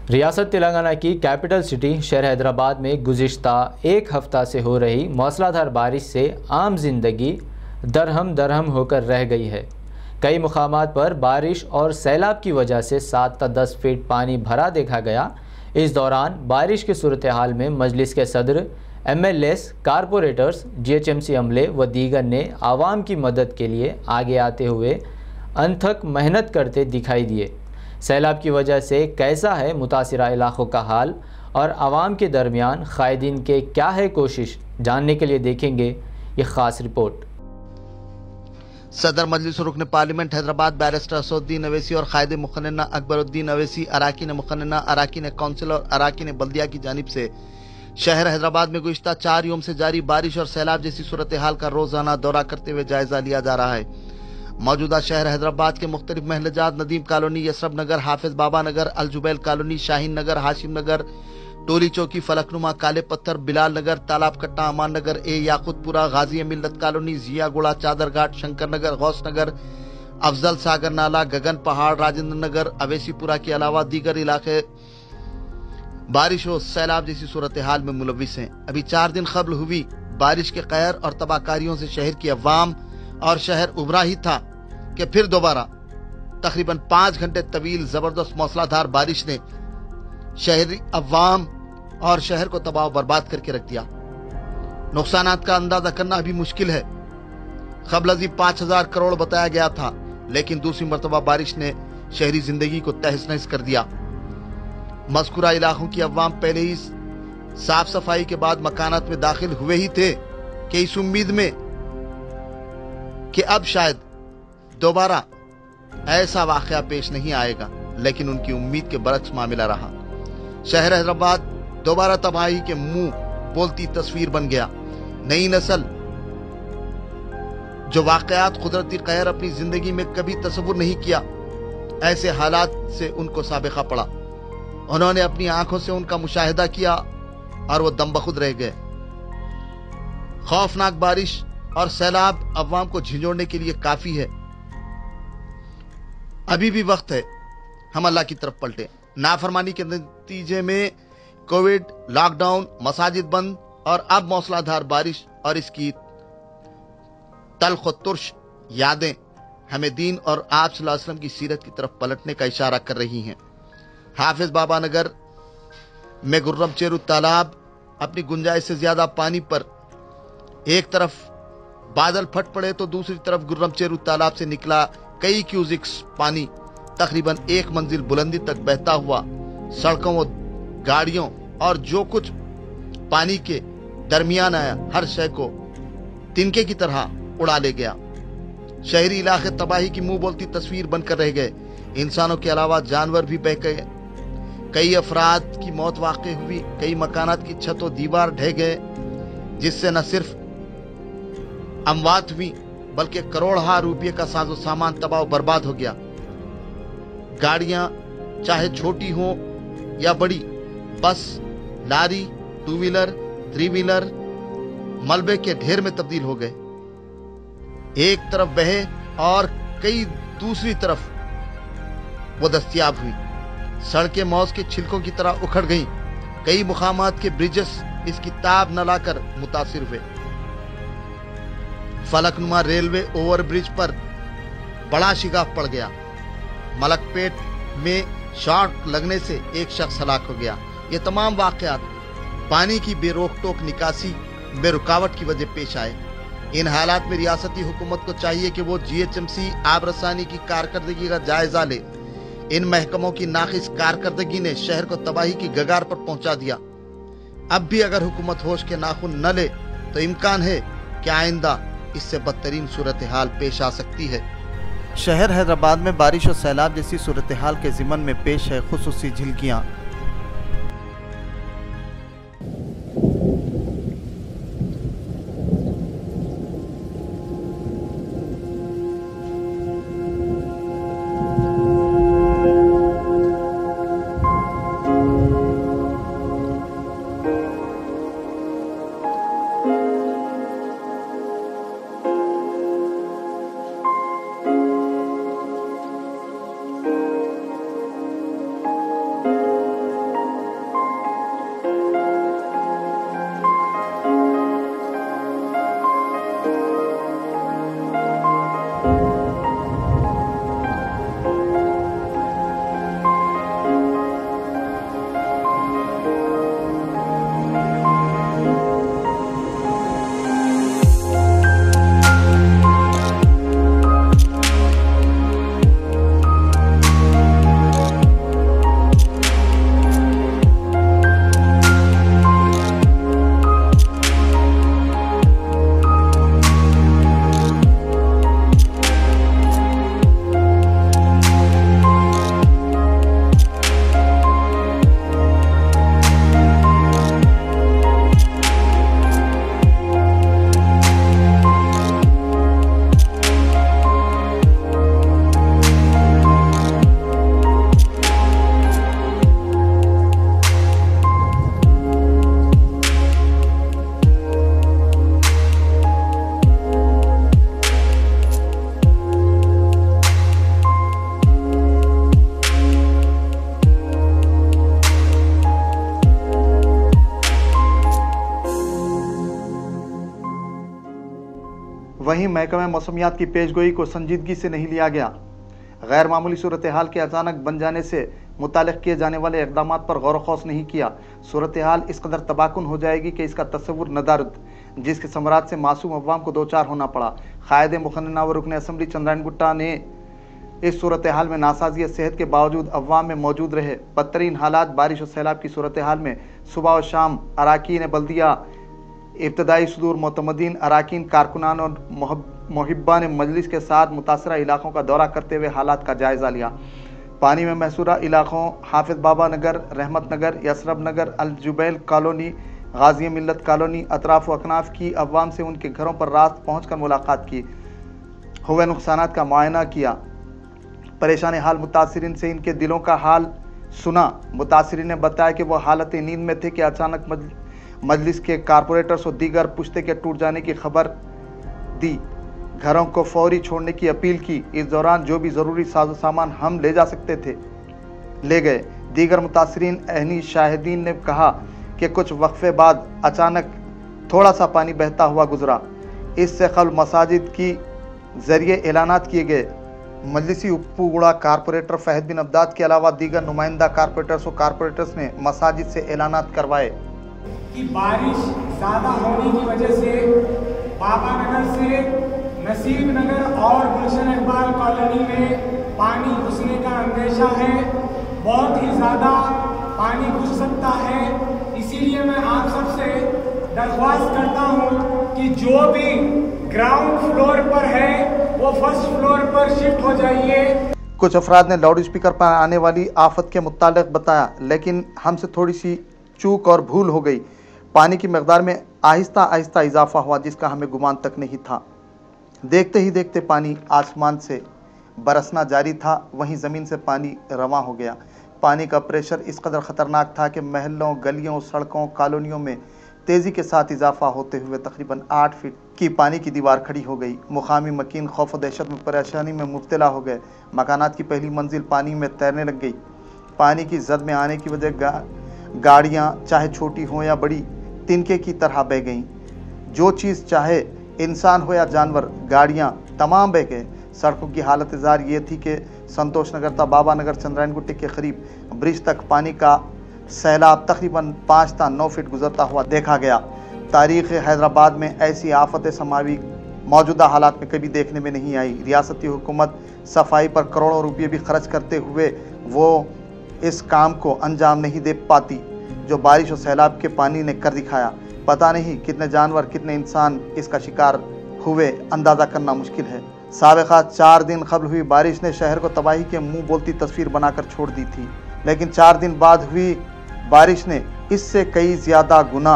रियासत तेलंगाना की capital city शहर हैदराबाद में गुज़िश्ता एक हफ़्ता से हो रही मूसलाधार बारिश से आम जिंदगी दरहम दरहम होकर रह गई है। कई मुकामात पर बारिश और सैलाब की वजह से 7 से 10 फीट पानी भरा देखा गया। इस दौरान बारिश की सूरत हाल में मजलिस के सदर, MLAs, कारपोरेटर्स, GHMC अमले व दीगर ने आवाम की मदद के लिए आगे आते हुए अनथक मेहनत करते दिखाई दिए। सैलाब की वजह से कैसा है मुतासिरा इलाक़ों का हाल और आवाम के दरमियान कायदीन के क्या है कोशिश, जानने के लिए देखेंगे ये ख़ास रिपोर्ट। सदर मजलिस रुकन पार्लियामेंट हैदराबाद बैरिस्टर असदुद्दीन अवैसी और कायदे मुखन्ना अकबरुद्दीन अवैसी, अराकीन मुखन्ना, अराकीन काउंसिल और अराकीन बल्दिया की जानिब से शहर हैदराबाद में गुज़िश्ता 4 यूम से जारी बारिश और सैलाब जैसी सूरत हाल का रोजाना दौरा करते हुए जायजा लिया जा रहा है। मौजूदा शहर हैदराबाद के मुख्तलिफ महलजात नदीम कॉलोनी, यसरब नगर, हाफिज Baba Nagar, Al Jubail colony, Shaheen नगर, हाशिम नगर, टोली चौकी, फलकनुमा, काले पत्थर, बिलाल नगर, तालाब कट्टा, अमान नगर, याकुतपुरा, गाजी मिल्लत कॉलोनी, जियागुड़ा, चादरघाट, शंकर नगर, गौस नगर, अफजल सागर नाला, गगन पहाड़, राजेंद्र नगर, अवेसीपुरा के अलावा दीगर इलाके बारिश और सैलाब जैसी सूरत हाल में मुलविस हैं। अभी 4 दिन कबल हुई बारिश के कहर और तबाहकारियों से शहर की अवाम और शहर उभरा ही था कि फिर दोबारा तकरीबन 5 घंटे तवील जबरदस्त मूसलाधार बारिश ने शहरी अवाम और शहर को तबाह बर्बाद करके रख दिया। नुकसानात का अंदाजा करना अभी मुश्किल है। कबल अज़ीब 5000 करोड़ बताया गया था, लेकिन दूसरी मरतबा बारिश ने शहरी जिंदगी को तहस नहस कर दिया। मज़कूरा इलाकों की अवाम पहले ही साफ सफाई के बाद मकानात में दाखिल हुए ही थे कि इस उम्मीद में कि अब शायद दोबारा ऐसा वाकया पेश नहीं आएगा, लेकिन उनकी उम्मीद के बरक्स मामला रहा। शहर हैदराबाद दोबारा तबाही के मुंह बोलती तस्वीर बन गया। नई नस्ल जो वाकयात कुदरती कहर अपनी जिंदगी में कभी तस्वुर नहीं किया, ऐसे हालात से उनको साबिका पड़ा। उन्होंने अपनी आंखों से उनका मुशाहिदा किया और वो दम बखुद रह गए। खौफनाक बारिश और सैलाब अवाम को झिंझोड़ने के लिए काफी है। अभी भी वक्त है हम अल्लाह की तरफ पलटे। नाफरमानी के नतीजे में कोविड, लॉकडाउन, मसाजिद बंद और अब मौसलाधार बारिश और इसकी तल्ख और तुर्श यादें हमें दीन और आप सल्लल्लाहु अलैहि वसल्लम की सीरत की तरफ पलटने का इशारा कर रही हैं। हाफिज बाबा नगर में गुर्रम चेरू तालाब अपनी गुंजाइश से ज्यादा पानी पर एक तरफ बादल फट पड़े तो दूसरी तरफ गुर्रम चेरू तालाब से निकला कई क्यूजिक्स पानी तकरीबन 1 मंजिल बुलंदी तक बहता हुआ सड़कों और गाड़ियों और जो कुछ पानी के दरमियान आया हर शय को तिनके की तरह उड़ा ले गया। शहरी इलाके तबाही की मुंह बोलती तस्वीर बनकर रह गए। इंसानों के अलावा जानवर भी बह गए। कई अफराद की मौत वाक़ई हुई। कई मकानात की छत और दीवार ढह गए, जिससे न सिर्फ अमवात हुई बल्कि करोड़ों रुपये का साजो सामान तबाह बर्बाद हो गया। गाड़ियां चाहे छोटी हो या बड़ी, बस, लारी, 2 व्हीलर, 3 व्हीलर मलबे के ढेर में तब्दील हो गए। एक तरफ बहे और कई दूसरी तरफ वो दस्तयाब हुई। सड़कें मौज के छिलकों की तरह उखड़ गईं। कई मुकामात के ब्रिजेस इसकी ताब न लाकर मुतासिर हुए। फलकनुमा रेलवे ओवरब्रिज पर बड़ा शिगाफ पड़ गया। मलकपेट में शॉट लगने से एक शख्स हलाक हो गया। ये तमाम वाकयात पानी की बेरोक टोक निकासी में रुकावट की वजह पेश आए। इन हालात में रियासती हुकूमत को चाहिए कि वो GHMC आबरसानी की कारकर्दगी का जायजा ले। इन महकमों की नाकिस कारकर्दगी ने शहर को तबाही की गगार पर पहुंचा दिया। अब भी अगर हुकूमत होश के नाखून न ले तो इम्कान है कि आइंदा इससे बदतरीन सूरत हाल पेश आ सकती है। शहर हैदराबाद में बारिश और सैलाब जैसी सूरत हाल के ज़िमन में पेश है खुसूसी झिलकियां। वहीं महकमे मौसमियात की पेशगोई को संजीदगी से नहीं लिया गया। गैर मामूली सूरत हाल के अचानक बन जाने से मुताल्लिक़ किए जाने वाले इक़दाम पर गौर व खौस नहीं किया। सूरत हाल इस कदर तबाहकुन हो जाएगी कि इसका तस्वुर नदारद, जिसके समरात से मासूम अवाम को दो चार होना पड़ा। कायदे मुखन्ना व रुकन असम्बली चंद्रायन गुट्टा ने इस सूरत हाल में नासाजी सेहत के बावजूद अवाम में मौजूद रहे। बदतरीन हालात बारिश और सैलाब की सूरत हाल में सुबह और शाम अराकीन बल्दिया, इब्तदाई सुदूर मोतमदीन, अराकीन, कारकुनान और मुहिब्बान मजलिस के साथ मुतासरा इलाकों का दौरा करते हुए हालात का जायज़ा लिया। पानी में महसूरा इलाकों हाफिज बाबा नगर, रहमत नगर, यसरब नगर, अल जुबैल कॉलोनी, गाजी मिल्लत कॉलोनी, अतराफ व अकनाफ की अवाम से उनके घरों पर रात पहुँच कर मुलाकात की, हुए नुकसानात का मुआयना किया, परेशान हाल मुतासरीन से इनके दिलों का हाल सुना। मुतासरीन ने बताया कि वह हालत नींद में थे कि अचानक मजलिस के कारपोरेटर्स और दीगर पुश्ते के टूट जाने की खबर दी। घरों को फौरी छोड़ने की अपील की। इस दौरान जो भी ज़रूरी साजो सामान हम ले जा सकते थे ले गए। दीगर मुतासरीन अहनी शाहिदीन ने कहा कि कुछ वक्फे बाद अचानक थोड़ा सा पानी बहता हुआ गुजरा। इससे कबल मसाजिद की जरिए ऐलानात किए गए। मजलिसी उप्पूगुड़ा कारपोरेटर फहद बिन अब्दाद के अलावा दीगर नुमाइंदा कारपोरेटर्स ने मसाजिद से ऐलानात करवाए कि बारिश ज़्यादा होने की वजह से बाबा नगर से नसीब नगर और गुलशन इकबाल कॉलोनी में पानी घुसने का अंदेशा है। बहुत ही ज़्यादा पानी घुस सकता है। इसीलिए मैं आप सबसे दरख्वास्त करता हूँ कि जो भी ग्राउंड फ्लोर पर है वो फर्स्ट फ्लोर पर शिफ्ट हो जाइए। कुछ अफराद ने लाउड स्पीकर पर आने वाली आफत के मुतालिक बताया, लेकिन हमसे थोड़ी सी चूक और भूल हो गई। पानी की मकदार में आहिस्ता आहिस्ता इजाफा हुआ जिसका हमें गुमान तक नहीं था। देखते ही देखते पानी आसमान से बरसना जारी था, वहीं ज़मीन से पानी रवां हो गया। पानी का प्रेशर इस कदर ख़तरनाक था कि महलों, गलियों, सड़कों, कॉलोनियों में तेज़ी के साथ इजाफा होते हुए तकरीबन 8 फीट की पानी की दीवार खड़ी हो गई। मुकामी मकीन खौफ और दहशत में परेशानी में मुब्तला हो गए। मकानात की पहली मंजिल पानी में तैरने लग गई। पानी की जद में आने की वजह गाड़ियाँ चाहे छोटी हों या बड़ी तिनके की तरह बह गईं। जो चीज़ चाहे इंसान हो या जानवर, गाड़ियाँ तमाम बह गए। सड़कों की हालत ज़ार ये थी कि संतोष नगर था बाबा नगर चंद्रायन गुट्टे के करीब ब्रिज तक पानी का सैलाब तकरीबन 5 था 9 फीट गुजरता हुआ देखा गया। तारीख़ हैदराबाद में ऐसी आफत समावी मौजूदा हालात में कभी देखने में नहीं आई। रियासती हुकूमत सफाई पर करोड़ों रुपये भी खर्च करते हुए वो इस काम को अंजाम नहीं दे पाती जो बारिश और सैलाब के पानी ने कर दिखाया। पता नहीं कितने जानवर, कितने इंसान इसका शिकार हुए, अंदाज़ा करना मुश्किल है। साबिक़ा 4 दिन कबल हुई बारिश ने शहर को तबाही के मुंह बोलती तस्वीर बनाकर छोड़ दी थी, लेकिन 4 दिन बाद हुई बारिश ने इससे कई ज़्यादा गुना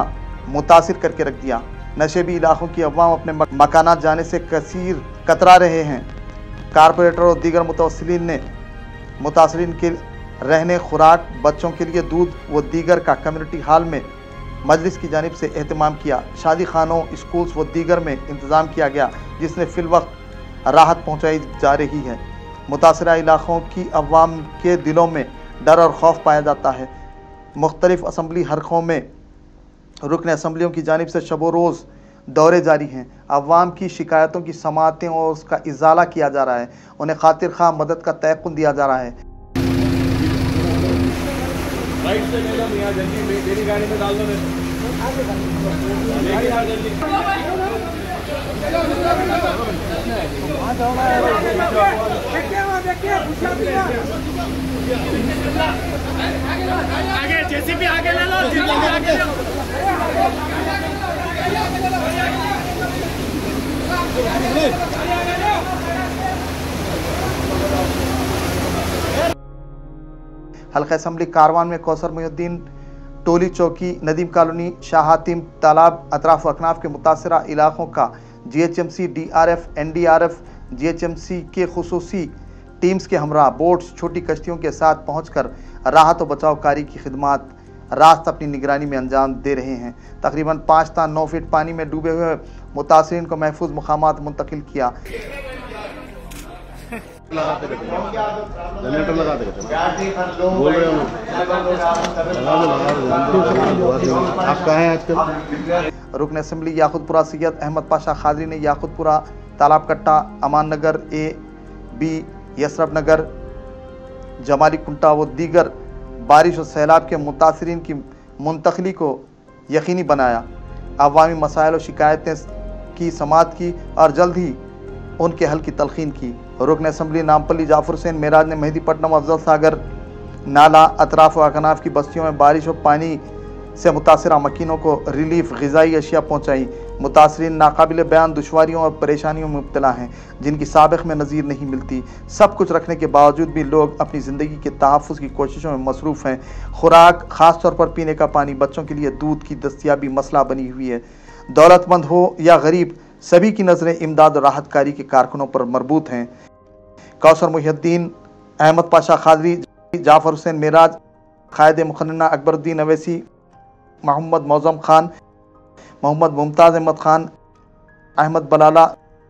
मुतासिर करके रख दिया। नशेबी इलाकों की अवाम अपने मकानात जाने से कसीर कतरा रहे हैं। कारपोरेटर और दीगर मुतवस्सिलीन ने मुतासरीन के रहने, खुराक, बच्चों के लिए दूध व दीगर का कम्युनिटी हॉल में मजलिस की जानिब से एहतमाम किया। शादी खानों, स्कूल्स व दीगर में इंतज़ाम किया गया, जिसने फिलवक्त राहत पहुँचाई जा रही है। मुतासरा इलाकों की अवाम के दिलों में डर और खौफ पाया जाता है। मुख्तलिफ असम्बली हरकों में रुकन असम्बलियों की जानिब से शबो रोज़ दौरे जारी हैं। अवाम की शिकायतों की समाअतें और उसका इजाला किया जा रहा है। उन्हें खातिर खा मदद का तयक़ुन दिया जा रहा है। राइट से मैडम यहाँ जल्दी मेरी गाड़ी में डाल दो। आगे जेसीबी आगे ले लो, जेसीबी आगे ले लो। हल्का असम्बली कारवान में कौसर मुहिउद्दीन, टोली चौकी, नदीम कॉलोनी, शाह हातिम तालाब, अतराफ अकनाफ के मुतासरा इलाकों का GHMC, DRF, NDRF, GHMC के खुसूसी टीम्स के हमरा बोट्स, छोटी कश्तियों के साथ पहुंचकर राहत और बचाव कार्य की खिदमात रास्त अपनी निगरानी में अंजाम दे रहे हैं। तकरीबन 5 था 9 फीट पानी में डूबे हुए मुतासरीन को महफूज मुकामात मुंतकिल किया। जनरेटर लगा दे बोल रहे हो आप कहाँ हैं आजकल? रुकन असम्बली याकुतपुरा सैयद अहमद पाशा खादरी ने याकुतपुरा तालाब कट्टा, अमान नगर ए, बी, यसरफ नगर, जमाली कुंटा व दीगर बारिश और सैलाब के मुतासरीन की मुंतकली को यकीनी बनाया। अवामी मसाइल और शिकायतें की समाअत की और जल्द ही उनके हल की तलखीन की। रुकन असम्बली नामपल्ली जाफर हुसैन मेराज ने मेहदीपट्टनम, अफजल सागर, नाला, अतराफ व अकनाफ की बस्तियों में बारिश और पानी से मुतासरा मकीनों को रिलीफ ग़िज़ाई अशिया पहुँचाई। मुतासरीन नाकाबिल बयान दुश्वारियों और परेशानियों में मुब्तला हैं जिनकी साबिक़ में नज़ीर नहीं मिलती। सब कुछ रखने के बावजूद भी लोग अपनी ज़िंदगी के तहफ़्फ़ुज़ की कोशिशों में मसरूफ़ हैं। खुराक, ख़ास तौर पर पीने का पानी, बच्चों के लिए दूध की दस्तियाबी मसला बनी हुई है। दौलतमंद हो या गरीब, सभी की नज़रें इमदाद और राहत कारी के कारकुनों पर मरबूत हैं। कौसर मुहिद्दीन, अहमद पाशा खादरी, जाफ़र हुसैन मेराज, क़ायद मुखन्ना अकबरुद्दीन अवैसी, मोहम्मद मौज़म खान, मोहम्मद मुमताज़ अहमद खान, अहमद बलाला,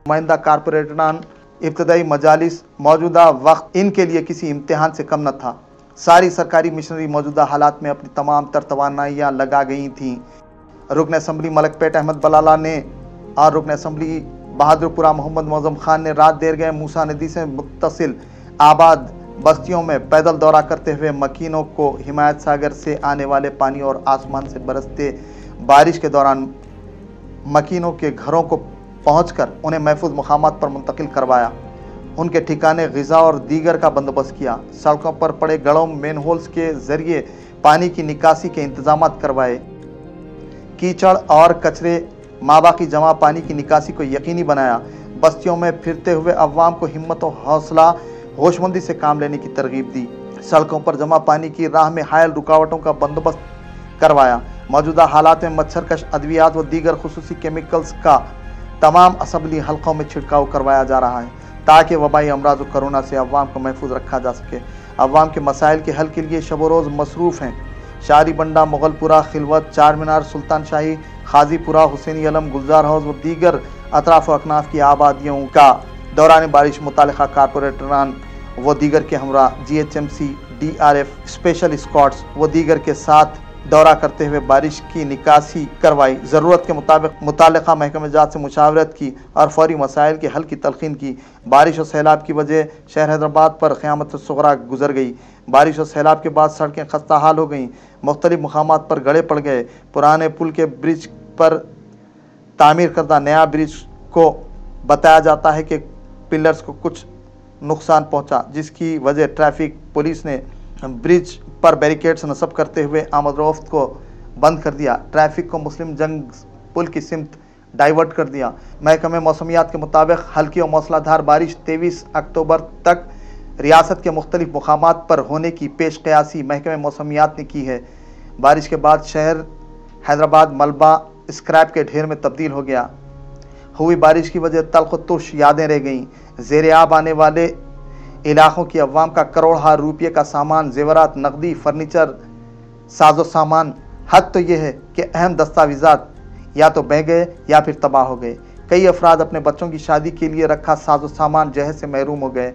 नुमाइंदा कारपोरेटरान, इब्तदाई मजालिस, मौजूदा वक्त इनके लिए किसी इम्तिहान से कम न था। सारी सरकारी मिशनरी मौजूदा हालात में अपनी तमाम तर तवानाइयाँ लगा गई थीं। रुकन असम्बली मलकपेट अहमद बलाला ने और रुकन असम्बली बहादुरपुरा मोहम्मद मौज़म खान ने रात देर गए मूसा नदी से मुत्तसिल आबाद बस्तियों में पैदल दौरा करते हुए मकीनों को हिमायत सागर से आने वाले पानी और आसमान से बरसते बारिश के दौरान मकीनों के घरों को पहुंचकर उन्हें महफूज मकामात पर मुंतकिल करवाया। उनके ठिकाने ग़िज़ा और दीगर का बंदोबस्त किया। सड़कों पर पड़े गड़ों, मेन होल्स के ज़रिए पानी की निकासी के इंतजाम करवाए। कीचड़ और कचरे माबाकी जमा पानी की निकासी को यकीनी बनाया। बस्तियों में फिरते हुए अवाम को हिम्मत और हौसला होशमंदी से काम लेने की तरगीब दी। सड़कों पर जमा पानी की राह में हायल रुकावटों का बंदोबस्त करवाया। मौजूदा हालात में मच्छरकश अद्वियात व दीगर खुसूसी केमिकल्स का तमाम असम्बली हल्कों में छिड़काव करवाया जा रहा है ताकि वबाई अमराज और कोरोना से अवाम को महफूज रखा जा सके। अवाम के मसाइल के हल के लिए शब रोज़ मसरूफ़ हैं। शारी बंडा, मुगलपुरा, खिलवत, चार मीनार, सुल्तान शाही, खाजीपुरा, हुसैनी अलम, गुलजार हाउस व दीगर अतराफ व अकनाफ की आबादियों का दौरान बारिश मुतालिका कारपोरेटरान व दीगर के हमरा GHMC, DRF, स्पेशल स्क्वाड्स व दीगर के साथ दौरा करते हुए बारिश की निकासी करवाई। ज़रूरत के मुताबिक मुतालिका महकमे जात से मुशावरत की और फौरी मसाइल के हल की तलखीन की। बारिश और सैलाब की वजह शहर हैदराबाद पर क़यामत सुग़रा गुजर गई। बारिश और सैलाब के बाद सड़कें खस्ता हाल हो गईं। मुख्तलिफ मकामात पर गड़े पड़ गए। पुराने पुल के ब्रिज पर तामीर करदा नया ब्रिज को बताया जाता है कि पिलर्स को कुछ नुकसान पहुंचा, जिसकी वजह ट्रैफिक पुलिस ने ब्रिज पर बैरिकेड्स नस्ब करते हुए आमद रफ्त को बंद कर दिया। ट्रैफिक को मुस्लिम जंग पुल की सिमत डाइवर्ट कर दिया। महकमे मौसमियात के मुताबिक हल्की और मौसलाधार बारिश 23 अक्टूबर तक रियासत के मुख्तलिफ मुकामात पर होने की पेश क़यासी महकमे मौसमियात ने की है। बारिश के बाद शहर हैदराबाद मलबा स्क्रैप के ढेर में तब्दील हो गया। हुई बारिश की वजह तल्ख तुश यादें रह गईं। ज़ेर आब आने वाले इलाकों की अवाम का करोड़हा रुपये का सामान, जेवरात, नकदी, फर्नीचर, साजो सामान। हद तो यह है कि अहम दस्तावेज़ात या तो बह गए या फिर तबाह हो गए। कई अफराद अपने बच्चों की शादी के लिए रखा साजो सामान जहज से महरूम हो गए।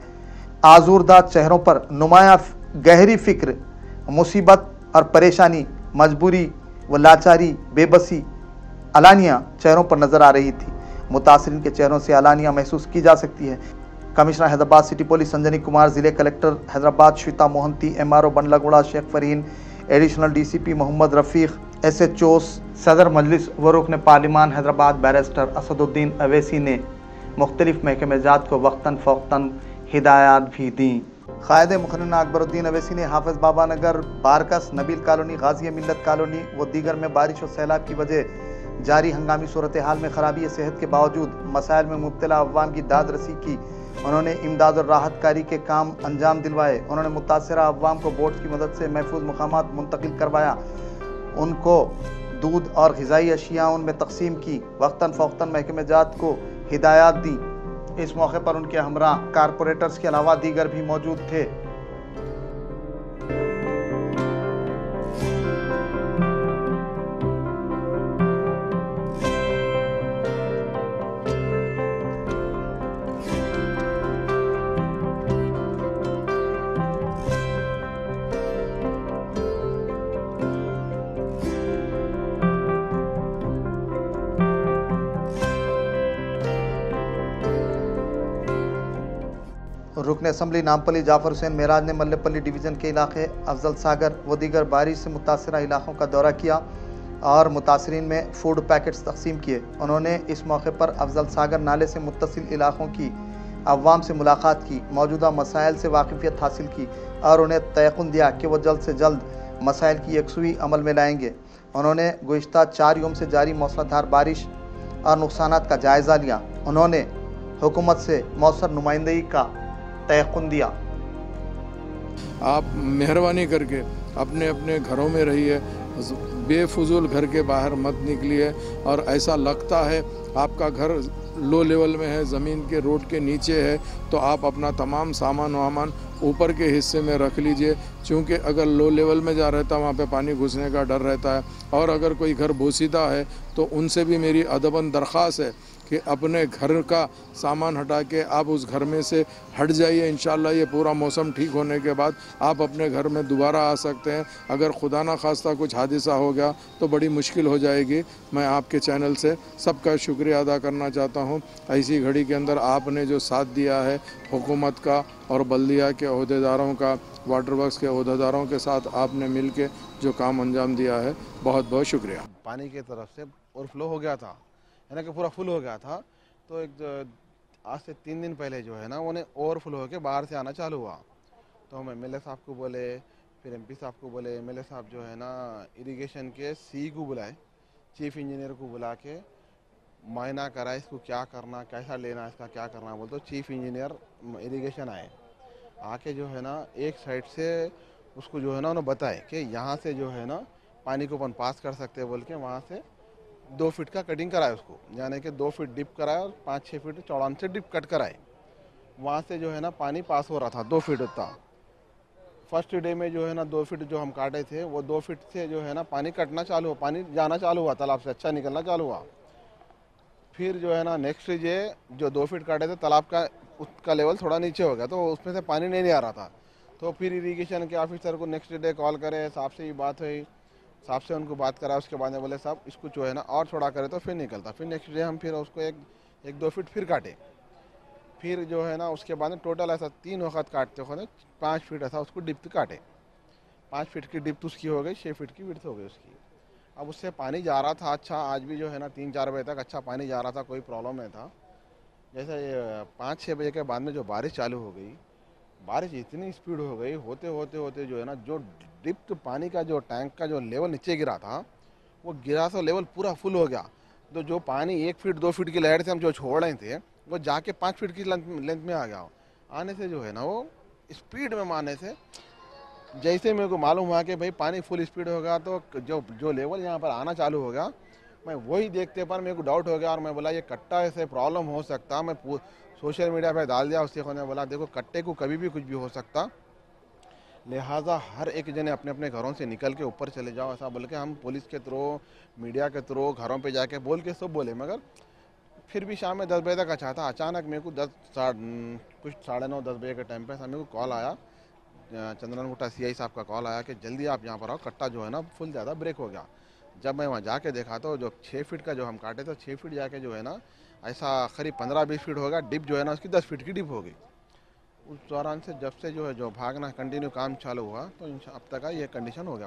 आजूरदा चेहरों पर नुमाया गहरी फिक्र, मुसीबत और परेशानी, मजबूरी व लाचारी, बेबसी अलानिया चेहरों पर नज़र आ रही थी। मुतासरीन के चेहरों से अलानिया महसूस की जा सकती है। Commissioner Hyderabad city police Sanjani Kumar, ज़िले collector Hyderabad Shweta Mohanty, MRO Bandlaguda Sheikh Farheen, additional DCP Mohammed Rafiq, SHOs, सदर मजलिस व रुकन पार्लिमान हैदराबाद बैरिस्टर असदुद्दीन अवैसी ने मुख्तलिफ महकमे जात को वक्तन फ़ौक्तन हिदायत भी दी। क़ायद मुखन्ना अकबरुद्दीन अवैसी ने हाफिज़ बाबा नगर, बारकस, नबील कॉलोनी, गाज़ी मिल्लत कॉलोनी व दीगर में बारिश और सैलाब की वजह जारी हंगामी सूरत हाल में खराबी सेहत के बावजूद मसाइल में मुब्तला अवाम की दाद रसी की। उन्होंने इमदाद और राहत कारी के काम अंजाम दिलवाए। उन्होंने मुतासरा अवाम को बोट्स की मदद से महफूज मकामात मुंतकिल करवाया। उनको दूध और ग़िज़ाई अशिया उनमें तकसीम की। वक्तन फ़ौक्तन महकमे जात को हिदायत दी। इस मौके पर उनके हमरा कारपोरेटर्स के अलावा दीगर भी मौजूद थे। रुकन असम्बली नामपल्ली जाफर हुसैन मेराज ने मल्लेपल्ली डिवीज़न के इलाके अफजल सागर व दीगर बारिश से मुतासरा इलाकों का दौरा किया और मुतासरीन में फूड पैकेट्स तकसीम किए। उन्होंने इस मौके पर अफजल सागर नाले से मुत्तसिल इलाकों की अवाम से मुलाकात की, मौजूदा मसाइल से वाकिफियत हासिल की और उन्हें तयक़ुन दिया कि वह जल्द से जल्द मसाइल की यकसुई अमल में लाएंगे। उन्होंने गुज़िश्ता 4 यौम से जारी मौसलाधार बारिश और नुकसानात का जायज़ा लिया। उन्होंने हुकूमत से मौसर नुमाइंदगी का तयक़ुन दिया। आप मेहरबानी करके अपने अपने घरों में रहिए, बेफजूल घर के बाहर मत निकलिए। और ऐसा लगता है आपका घर लो लेवल में है, ज़मीन के रोड के नीचे है, तो आप अपना तमाम सामान वामान ऊपर के हिस्से में रख लीजिए, क्योंकि अगर लो लेवल में जा रहता वहाँ पे पानी घुसने का डर रहता है। और अगर कोई घर बोसीदा है तो उनसे भी मेरी अदबन दरख्वास्त है कि अपने घर का सामान हटा के आप उस घर में से हट जाइए। इंशाल्लाह ये पूरा मौसम ठीक होने के बाद आप अपने घर में दोबारा आ सकते हैं। अगर खुदा ना खास्ता कुछ हादसा हो गया तो बड़ी मुश्किल हो जाएगी। मैं आपके चैनल से सबका शुक्रिया अदा करना चाहता हूँ। ऐसी घड़ी के अंदर आपने जो साथ दिया है हुकूमत का और बल्दिया के अहदेदारों का, वाटर वर्क्स के अहदेदारों के साथ आपने मिल के जो काम अंजाम दिया है, बहुत बहुत शुक्रिया। पानी की तरफ से ओवरफ्लो हो गया था, यानी कि पूरा फुल हो गया था। तो आज से 3 दिन पहले जो है ना उन्हें ओवरफ्लो होकर बाहर से आना चालू हुआ। तो हम MLA साहब को बोले, फिर MP साहब को बोले। MLA साहब जो है ना इरिगेशन के CE को बुलाए, चीफ इंजीनियर को बुला के मायना करा इसको क्या करना, कैसा लेना, इसका क्या करना बोल। तो चीफ इंजीनियर इरिगेशन आए, आके जो है ना एक साइड से उसको जो है ना उन्होंने बताए कि यहाँ से जो है ना पानी को अपन पास कर सकते हैं बोल के वहाँ से 2 फीट का कटिंग कराए उसको, यानी कि 2 फीट डिप कराए और 5-6 फीट चौड़ान से डिप कट कराए। वहाँ से जो है ना पानी पास हो रहा था 2 फीट उतना। फर्स्ट डे में जो है ना 2 फीट जो हम काटे थे वो 2 फीट से जो है ना पानी कटना चालू हुआ, पानी जाना चालू हुआ, तालाब से अच्छा निकलना चालू हुआ। फिर जो है ना नेक्स्ट डे जो 2 फीट काटे थे तालाब का उसका लेवल थोड़ा नीचे हो गया, तो उसमें से पानी नहीं आ रहा था। तो फिर इरिगेशन के ऑफिसर को नेक्स्ट डे कॉल करे, साहब से ही बात हुई, साहब से उनको बात करा। उसके बाद में बोले साहब इसको जो है ना और थोड़ा करे तो फिर निकलता। फिर नेक्स्ट डे हम फिर उसको एक 2 फीट फिर काटे। फिर जो है ना उसके बाद में टोटल ऐसा 3 वक्त काटते हो 5 फीट ऐसा उसको डिप्थ काटे। 5 फीट की डिप्थ उसकी हो गई, 6 फीट की विड्थ हो गई उसकी। अब उससे पानी जा रहा था अच्छा, आज भी जो है ना 3-4 बजे तक अच्छा पानी जा रहा था, कोई प्रॉब्लम नहीं था। जैसे 5-6 बजे के बाद में जो बारिश चालू हो गई, बारिश इतनी स्पीड हो गई, होते होते जो है ना जो डिप्थ पानी का जो टैंक का जो लेवल नीचे गिरा था वो गिरा तो लेवल पूरा फुल हो गया। तो जो पानी 1 फीट 2 फीट की लहर से हम जो छोड़ रहे थे वो जाके 5 फीट की लेंथ में आ गया। आने से जो है ना वो स्पीड में मारने से जैसे मेरे को मालूम हुआ कि भाई पानी फुल स्पीड होगा तो जो लेवल यहाँ पर आना चालू हो गया, मैं वही देखते पर मेरे को डाउट हो गया और मैं बोला ये कट्टा से प्रॉब्लम हो सकता। मैं सोशल मीडिया पे डाल दिया, उससे ने बोला देखो कट्टे को कभी भी कुछ भी हो सकता, लिहाजा हर एक जने अपने अपने घरों से निकल के ऊपर चले जाओ, ऐसा बोल के हम पुलिस के थ्रू, मीडिया के थ्रू घरों पे जाके बोल के सब बोले। मगर फिर भी शाम में 10 बजे तक अच्छा था। अचानक मेरे को 9:30-10 बजे के टाइम पे मेरे को कॉल आया, चंद्रनगुट्टा CI साहब का कॉल आया कि जल्दी आप यहाँ पर आओ, कट्टा जो है ना फुल ज़्यादा ब्रेक हो गया। जब मैं वहाँ जाके देखा तो जो 6 फीट का जो हम काटे तो 6 फीट जाके जो है ना ऐसा करीब 15-20 फीट होगा, डिप जो है ना उसकी 10 फीट की डिप हो गई। उस दौरान से जब से जो है जो भागना कंटिन्यू काम चालू हुआ तो अब तक का ये कंडीशन हो गया।